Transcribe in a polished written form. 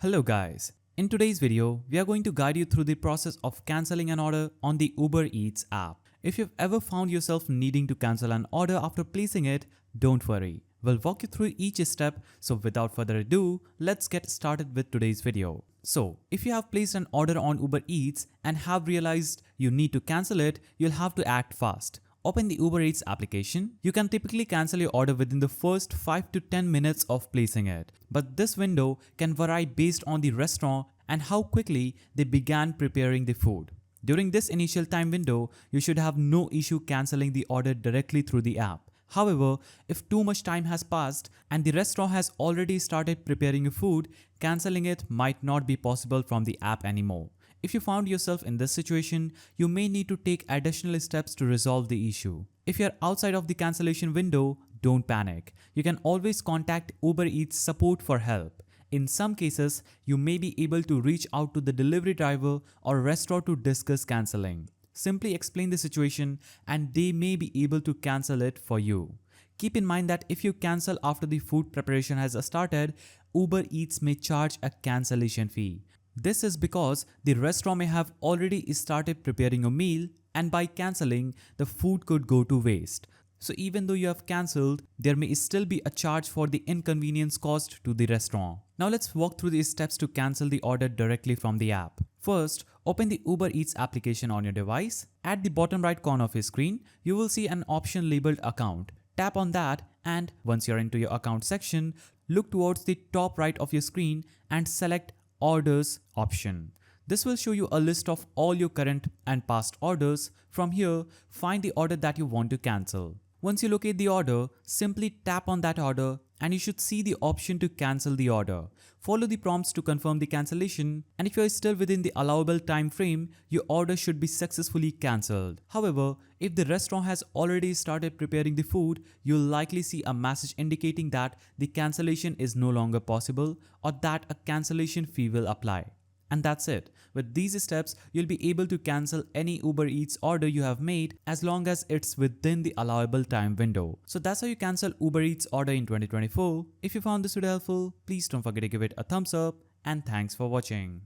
Hello guys, in today's video, we are going to guide you through the process of cancelling an order on the Uber Eats app. If you've ever found yourself needing to cancel an order after placing it, don't worry. We'll walk you through each step, so without further ado, let's get started with today's video. So, if you have placed an order on Uber Eats and have realized you need to cancel it, you'll have to act fast. Open the Uber Eats application. You can typically cancel your order within the first 5 to 10 minutes of placing it. But this window can vary based on the restaurant and how quickly they began preparing the food. During this initial time window, you should have no issue canceling the order directly through the app. However, if too much time has passed and the restaurant has already started preparing your food, cancelling it might not be possible from the app anymore. If you found yourself in this situation, you may need to take additional steps to resolve the issue. If you're outside of the cancellation window, don't panic. You can always contact Uber Eats support for help. In some cases, you may be able to reach out to the delivery driver or restaurant to discuss cancelling. Simply explain the situation and they may be able to cancel it for you. Keep in mind that if you cancel after the food preparation has started, Uber Eats may charge a cancellation fee. This is because the restaurant may have already started preparing a meal and by cancelling, the food could go to waste. So even though you have cancelled, there may still be a charge for the inconvenience caused to the restaurant. Now let's walk through the steps to cancel the order directly from the app. First, open the Uber Eats application on your device. At the bottom right corner of your screen, you will see an option labeled account. Tap on that and once you're into your account section, look towards the top right of your screen and select Orders option. This will show you a list of all your current and past orders. From here, find the order that you want to cancel. Once you locate the order, simply tap on that order and you should see the option to cancel the order. Follow the prompts to confirm the cancellation, and if you are still within the allowable time frame, your order should be successfully cancelled. However, if the restaurant has already started preparing the food, you'll likely see a message indicating that the cancellation is no longer possible or that a cancellation fee will apply. And that's it. With these steps, you'll be able to cancel any Uber Eats order you have made as long as it's within the allowable time window. So that's how you cancel Uber Eats order in 2024. If you found this video helpful, please don't forget to give it a thumbs up and thanks for watching.